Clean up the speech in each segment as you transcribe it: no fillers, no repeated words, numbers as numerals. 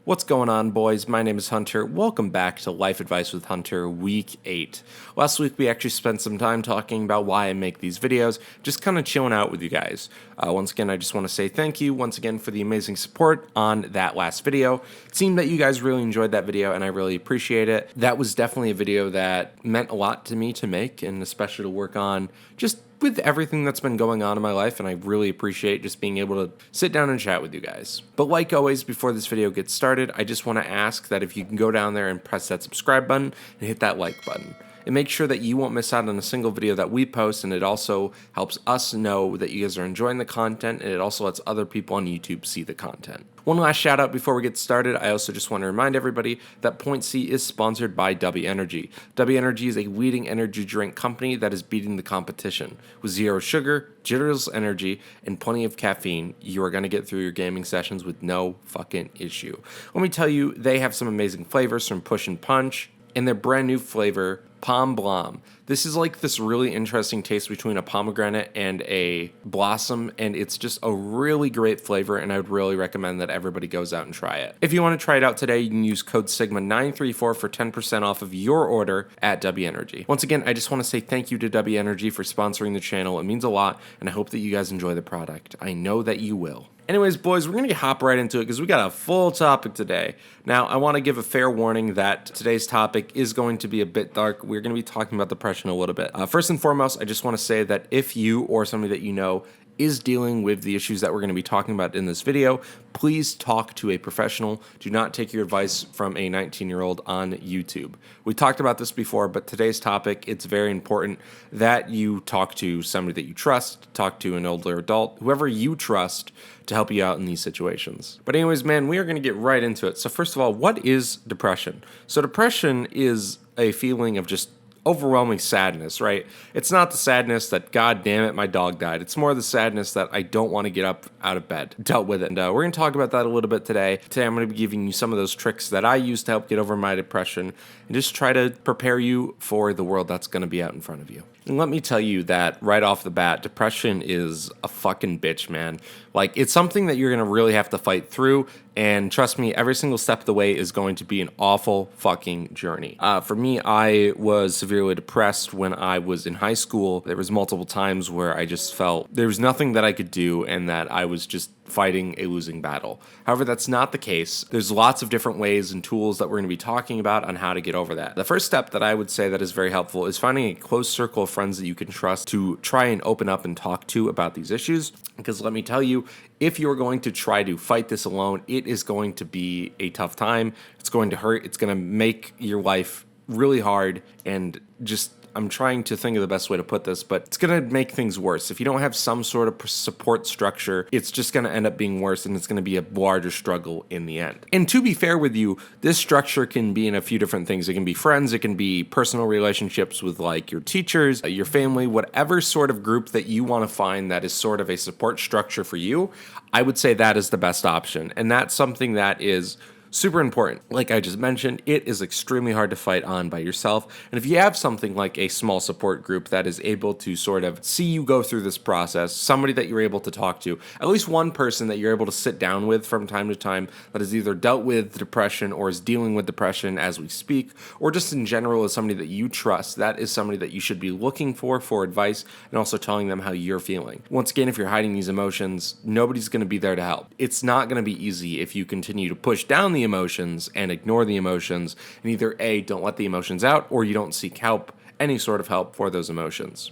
What's going on, boys? My name is Hunter. Welcome back to Life Advice with Hunter Week 8. Last week, we actually spent some time talking about why I make these videos, just kind of chilling out with you guys. Once again, I just want to say thank you once again for the amazing support on that last video. It seemed that you guys really enjoyed that video, and I really appreciate it. That was definitely a video that meant a lot to me to make, and especially to work on just with everything that's been going on in my life, and I really appreciate just being able to sit down and chat with you guys. But like always, before this video gets started, I just want to ask that if you can go down there and press that subscribe button and hit that like button. It makes sure that you won't miss out on a single video that we post, and it also helps us know that you guys are enjoying the content, and it also lets other people on YouTube see the content. One last shout out before we get started. I also just want to remind everybody that Point C is sponsored by W Energy. W Energy is a leading energy drink company that is beating the competition. With zero sugar, jitters energy, and plenty of caffeine, you are going to get through your gaming sessions with no fucking issue. Let me tell you, they have some amazing flavors from Push and Punch, and their brand new flavor, Pom Blom. This is like this really interesting taste between a pomegranate and a blossom, and it's just a really great flavor, and I would really recommend that everybody goes out and try it. If you want to try it out today, you can use code SIGMA934 for 10% off of your order at W Energy. Once again, I just want to say thank you to W Energy for sponsoring the channel. It means a lot, and I hope that you guys enjoy the product. I know that you will. Anyways, boys, we're going to hop right into it because we got a full topic today. Now, I want to give a fair warning that today's topic is going to be a bit dark. We're going to be talking about depression a little bit. First and foremost, I just want to say that if you or somebody that you know is dealing with the issues that we're going to be talking about in this video, please talk to a professional. Do not take your advice from a 19-year-old on YouTube. We talked about this before, but today's topic, it's very important that you talk to somebody that you trust, talk to an older adult, whoever you trust to help you out in these situations. But anyways, man, we are going to get right into it. So first of all, what is depression? So depression is a feeling of just overwhelming sadness, right? It's not the sadness that, God damn it, my dog died. It's more the sadness that I don't want to get up out of bed. Dealt with it. And we're going to talk about that a little bit today. Today, I'm going to be giving you some of those tricks that I use to help get over my depression and just try to prepare you for the world that's going to be out in front of you. And let me tell you that right off the bat, depression is a fucking bitch, man. Like, it's something that you're going to really have to fight through. And trust me, every single step of the way is going to be an awful fucking journey. For me, I was severely depressed when I was in high school. There was multiple times where I just felt there was nothing that I could do and that I was just fighting a losing battle. However, that's not the case. There's lots of different ways and tools that we're going to be talking about on how to get over that. The first step that I would say that is very helpful is finding a close circle of friends that you can trust to try and open up and talk to about these issues. Because let me tell you, if you're going to try to fight this alone, it is going to be a tough time. It's going to hurt. It's going to make your life really hard, and just I'm trying to think of the best way to put this, but it's going to make things worse. If you don't have some sort of support structure, it's just going to end up being worse, and it's going to be a larger struggle in the end. And to be fair with you, this structure can be in a few different things. It can be friends, it can be personal relationships with like your teachers, your family, whatever sort of group that you want to find that is sort of a support structure for you. I would say that is the best option. And that's something that is super important. Like I just mentioned, it is extremely hard to fight on by yourself. And if you have something like a small support group that is able to sort of see you go through this process, somebody that you're able to talk to, at least one person that you're able to sit down with from time to time that has either dealt with depression or is dealing with depression as we speak, or just in general is somebody that you trust, that is somebody that you should be looking for advice and also telling them how you're feeling. Once again, if you're hiding these emotions, nobody's going to be there to help. It's not going to be easy if you continue to push down the emotions and ignore the emotions, and either A, don't let the emotions out, or you don't seek help, any sort of help for those emotions.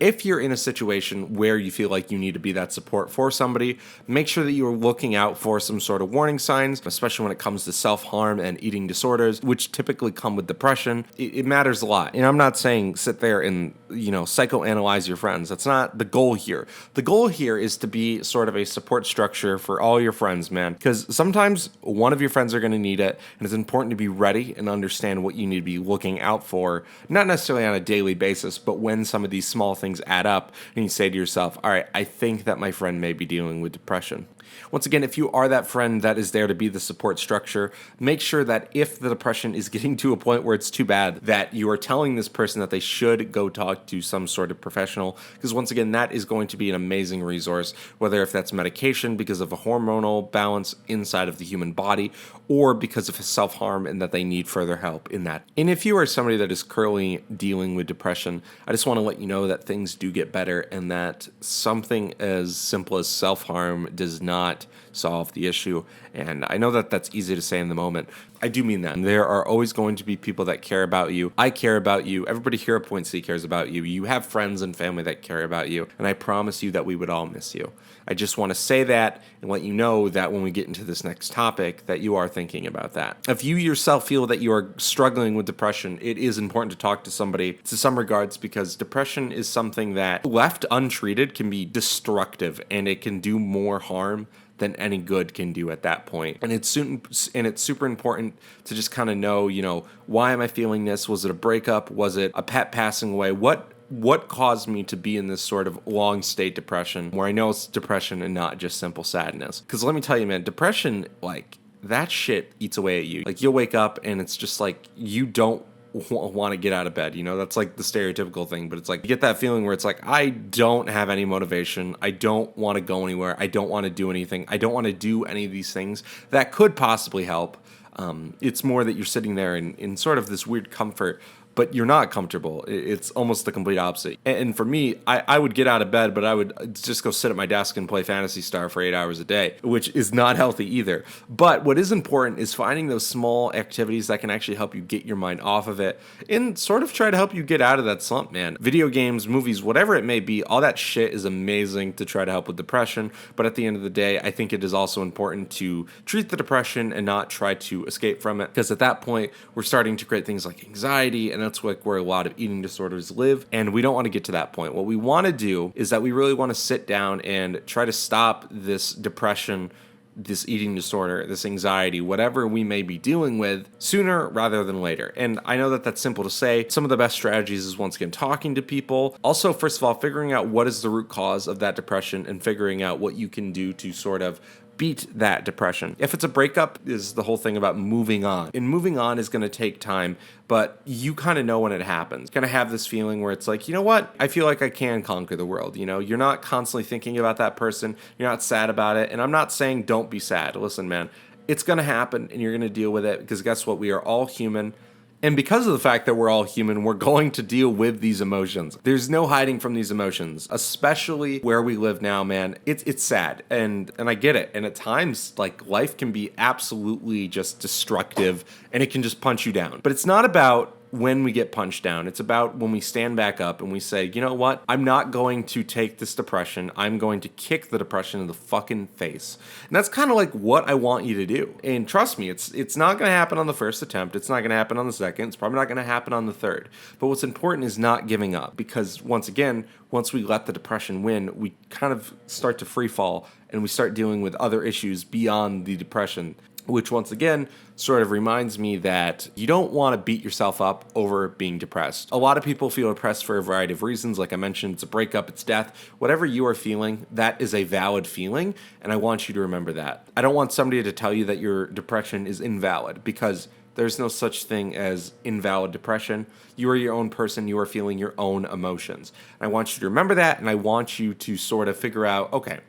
If you're in a situation where you feel like you need to be that support for somebody, make sure that you're looking out for some sort of warning signs, especially when it comes to self-harm and eating disorders, which typically come with depression. It matters a lot. And I'm not saying sit there and, psychoanalyze your friends. That's not the goal here. The goal here is to be sort of a support structure for all your friends, man. Because sometimes one of your friends are going to need it, and it's important to be ready and understand what you need to be looking out for, not necessarily on a daily basis, but when some of these small things add up and you say to yourself, all right, I think that my friend may be dealing with depression. Once again, if you are that friend that is there to be the support structure, make sure that if the depression is getting to a point where it's too bad, that you are telling this person that they should go talk to some sort of professional, because once again, that is going to be an amazing resource, whether if that's medication because of a hormonal balance inside of the human body, or because of self-harm and that they need further help in that. And if you are somebody that is currently dealing with depression, I just want to let you know that things do get better and that something as simple as self-harm does not solve the issue. And I know that that's easy to say in the moment. I do mean that. There are always going to be people that care about you. I care about you. Everybody here at Point C cares about you. You have friends and family that care about you. And I promise you that we would all miss you. I just want to say that and let you know that when we get into this next topic, that you are thinking about that. If you yourself feel that you are struggling with depression, it is important to talk to somebody to some regards, because depression is something that left untreated can be destructive and it can do more harm than any good can do at that point. And it's super important to just kind of know, why am I feeling this? Was it a breakup? Was it a pet passing away? What caused me to be in this sort of long state depression where I know it's depression and not just simple sadness? Because let me tell you, man, depression, like, that shit eats away at you. Like, you'll wake up and it's just like you don't want to get out of bed. That's like the stereotypical thing, but it's like you get that feeling where it's like, I don't have any motivation. I don't want to go anywhere. I don't want to do anything. I don't want to do any of these things that could possibly help. It's more that you're sitting there in sort of this weird comfort, but you're not comfortable. It's almost the complete opposite. And for me, I would get out of bed, but I would just go sit at my desk and play Phantasy Star for 8 hours a day, which is not healthy either. But what is important is finding those small activities that can actually help you get your mind off of it and sort of try to help you get out of that slump, man. Video games, movies, whatever it may be, all that shit is amazing to try to help with depression. But at the end of the day, I think it is also important to treat the depression and not try to escape from it, because at that point, we're starting to create things like anxiety, and that's like where a lot of eating disorders live, and we don't want to get to that point. What we want to do is that we really want to sit down and try to stop this depression, this eating disorder, this anxiety, whatever we may be dealing with, sooner rather than later. And I know that that's simple to say. Some of the best strategies is, once again, talking to people. Also, first of all, figuring out what is the root cause of that depression and figuring out what you can do to sort of beat that depression. If it's a breakup, is the whole thing about moving on. And moving on is going to take time, but you kind of know when it happens. You're going to have this feeling where it's like, you know what? I feel like I can conquer the world. You're not constantly thinking about that person. You're not sad about it. And I'm not saying don't be sad. Listen, man, it's going to happen and you're going to deal with it, because guess what? We are all human. And because of the fact that we're all human, we're going to deal with these emotions. There's no hiding from these emotions, especially where we live now, man. It's sad, and I get it. And at times, like, life can be absolutely just destructive, and it can just punch you down. But it's not about when we get punched down. It's about when we stand back up and we say, you know what? I'm not going to take this depression. I'm going to kick the depression in the fucking face. And that's kind of like what I want you to do. And trust me, it's not going to happen on the first attempt. It's not going to happen on the second. It's probably not going to happen on the third. But what's important is not giving up, because once again, once we let the depression win, we kind of start to free fall and we start dealing with other issues beyond the depression. Which, once again, sort of reminds me that you don't want to beat yourself up over being depressed. A lot of people feel depressed for a variety of reasons. Like I mentioned, it's a breakup, it's death. Whatever you are feeling, that is a valid feeling, and I want you to remember that. I don't want somebody to tell you that your depression is invalid, because there's no such thing as invalid depression. You are your own person. You are feeling your own emotions. And I want you to remember that, and I want you to sort of figure out, okay,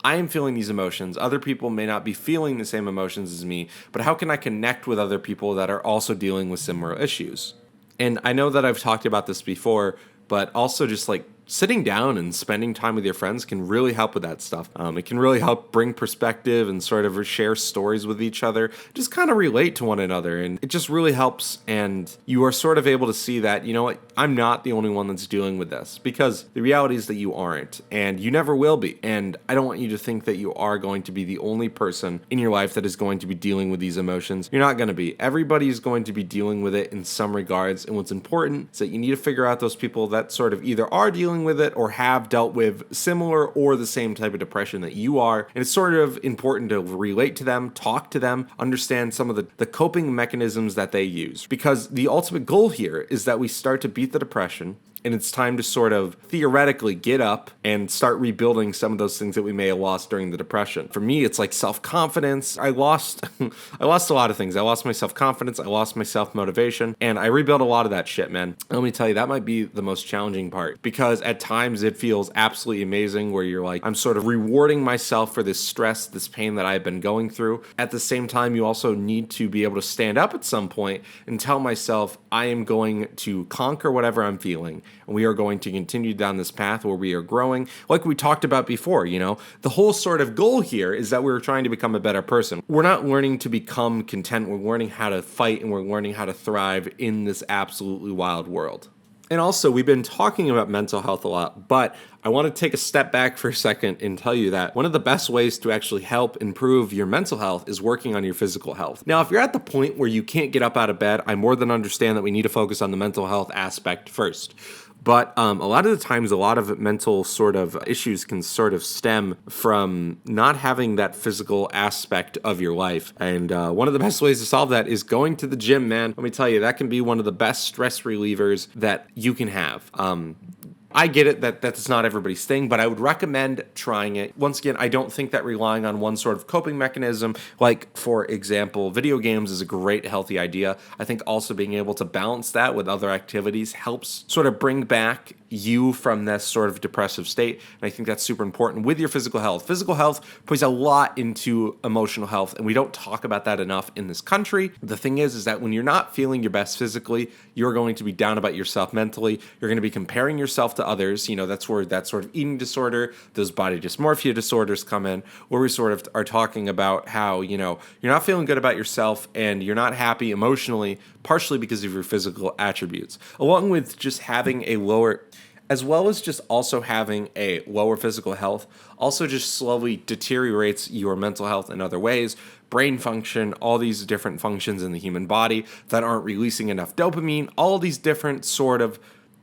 I am feeling these emotions. Other people may not be feeling the same emotions as me, but how can I connect with other people that are also dealing with similar issues? And I know that I've talked about this before, but also just like sitting down and spending time with your friends can really help with that stuff. It can really help bring perspective and sort of share stories with each other, just kind of relate to one another. And it just really helps. And you are sort of able to see that, you know what, I'm not the only one that's dealing with this, because the reality is that you aren't, and you never will be. And I don't want you to think that you are going to be the only person in your life that is going to be dealing with these emotions. You're not going to be. Everybody is going to be dealing with it in some regards. And what's important is that you need to figure out those people that sort of either are dealing with it or have dealt with similar or the same type of depression that you are. And it's sort of important to relate to them, talk to them, understand some of the coping mechanisms that they use. Because the ultimate goal here is that we start to beat the depression And it's time to sort of theoretically get up and start rebuilding some of those things that we may have lost during the depression. For me, it's like self-confidence. I lost I lost a lot of things. I lost my self-confidence, I lost my self-motivation, and I rebuilt a lot of that shit, man. Let me tell you, that might be the most challenging part, because at times it feels absolutely amazing where you're like, I'm sort of rewarding myself for this stress, this pain that I've been going through. At the same time, you also need to be able to stand up at some point and tell myself, I am going to conquer whatever I'm feeling, and we are going to continue down this path where we are growing. Like we talked about before, the whole sort of goal here is that we're trying to become a better person. We're not learning to become content. We're learning how to fight, and we're learning how to thrive in this absolutely wild world. And also, we've been talking about mental health a lot, but I want to take a step back for a second and tell you that one of the best ways to actually help improve your mental health is working on your physical health. Now, if you're at the point where you can't get up out of bed, I more than understand that we need to focus on the mental health aspect first. But a lot of the times, a lot of mental sort of issues can sort of stem from not having that physical aspect of your life. And one of the best ways to solve that is going to the gym, man. Let me tell you, that can be one of the best stress relievers that you can have. I get it that that's not everybody's thing, but I would recommend trying it. Once again, I don't think that relying on one sort of coping mechanism, like, for example, video games, is a great, healthy idea. I think also being able to balance that with other activities helps sort of bring back you from this sort of depressive state. And I think that's super important with your physical health. Physical health plays a lot into emotional health, and we don't talk about that enough in this country. The thing is that when you're not feeling your best physically, you're going to be down about yourself mentally. You're going to be comparing yourself to others. That's where that sort of eating disorder, those body dysmorphia disorders come in, where we sort of are talking about how, you're not feeling good about yourself and you're not happy emotionally, partially because of your physical attributes, along with just having a lower, as well as just also having a lower physical health, also just slowly deteriorates your mental health in other ways. Brain function, all these different functions in the human body that aren't releasing enough dopamine, all these different sort of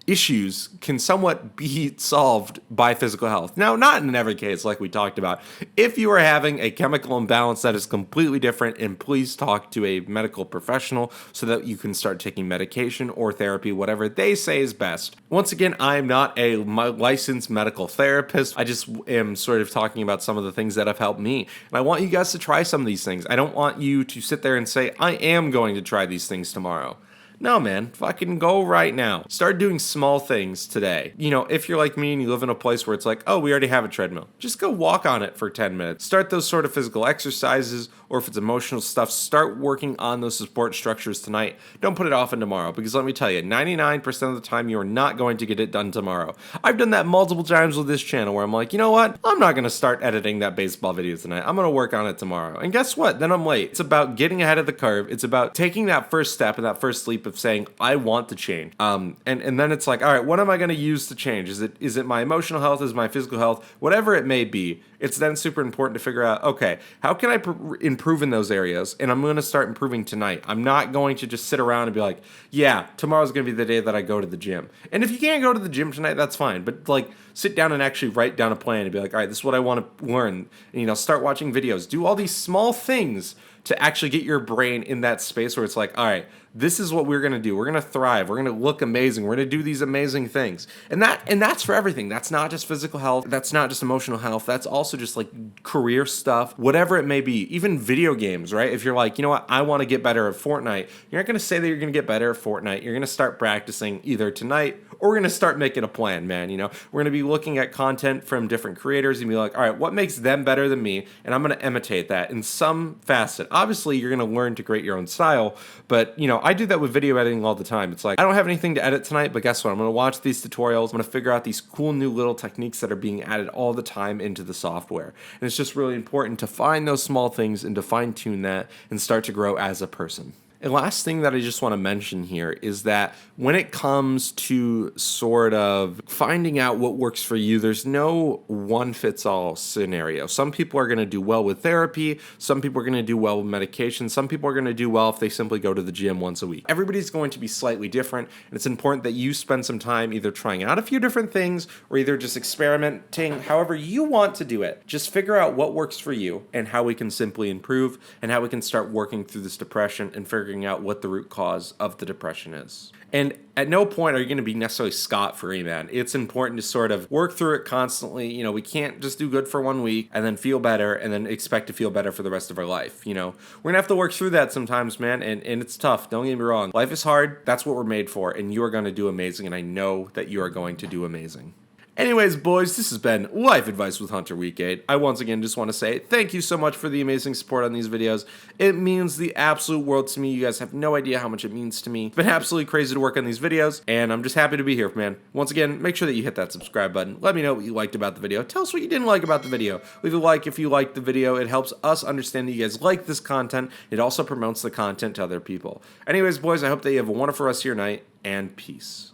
issues can somewhat be solved by physical health. Now, not in every case, like we talked about. If you are having a chemical imbalance that is completely different, and please talk to a medical professional so that you can start taking medication or therapy, whatever they say is best. Once again, I'm not a licensed medical therapist. I just am sort of talking about some of the things that have helped me. And I want you guys to try some of these things. I don't want you to sit there and say, I am going to try these things tomorrow. No, man, fucking go right now. Start doing small things today. If you're like me and you live in a place where it's like, oh, we already have a treadmill, just go walk on it for 10 minutes. Start those sort of physical exercises, or if it's emotional stuff, start working on those support structures tonight. Don't put it off in tomorrow, because let me tell you, 99% of the time you are not going to get it done tomorrow. I've done that multiple times with this channel where I'm like, you know what? I'm not going to start editing that baseball video tonight. I'm going to work on it tomorrow. And guess what? Then I'm late. It's about getting ahead of the curve. It's about taking that first step and that first leap of saying, I want to change. And then it's like, all right, what am I going to use to change? Is it my emotional health? Is it my physical health? Whatever it may be, it's then super important to figure out, okay, how can I improve in those areas? And I'm going to start improving tonight. I'm not going to just sit around and be like, yeah, tomorrow's going to be the day that I go to the gym. And if you can't go to the gym tonight, that's fine. But sit down and actually write down a plan and be like, all right, this is what I want to learn. And, start watching videos. Do all these small things to actually get your brain in that space where it's like, all right, this is what we're going to do. We're going to thrive. We're going to look amazing. We're going to do these amazing things. And that's for everything. That's not just physical health. That's not just emotional health. That's also just like career stuff, whatever it may be. Even video games, right? If you're like, you know what, I want to get better at Fortnite, you're not going to say that you're going to get better at Fortnite. You're going to start practicing either tonight, or we're going to start making a plan, man. We're going to be looking at content from different creators and be like, all right, what makes them better than me? And I'm going to imitate that in some facet. Obviously, you're going to learn to create your own style, but, I do that with video editing all the time. It's like, I don't have anything to edit tonight, but guess what? I'm going to watch these tutorials. I'm going to figure out these cool new little techniques that are being added all the time into the software. And it's just really important to find those small things and to fine tune that and start to grow as a person. And last thing that I just want to mention here is that when it comes to sort of finding out what works for you, there's no one-fits-all scenario. Some people are going to do well with therapy. Some people are going to do well with medication. Some people are going to do well if they simply go to the gym once a week. Everybody's going to be slightly different, and it's important that you spend some time either trying out a few different things or either just experimenting however you want to do it. Just figure out what works for you and how we can simply improve and how we can start working through this depression and figuring figuring out what the root cause of the depression is. And at no point are you going to be necessarily scot-free, man. It's important to sort of work through it constantly. You know, we can't just do good for 1 week and then feel better and then expect to feel better for the rest of our life. You know, we're going to have to work through that sometimes, man. And it's tough. Don't get me wrong. Life is hard. That's what we're made for. And you are going to do amazing. And I know that you are going to do amazing. Anyways, boys, this has been Life Advice with Hunter Week 8. I once again just want to say thank you so much for the amazing support on these videos. It means the absolute world to me. You guys have no idea how much it means to me. It's been absolutely crazy to work on these videos, and I'm just happy to be here, man. Once again, make sure that you hit that subscribe button. Let me know what you liked about the video. Tell us what you didn't like about the video. Leave a like if you liked the video. It helps us understand that you guys like this content. It also promotes the content to other people. Anyways, boys, I hope that you have a wonderful rest of your night, and peace.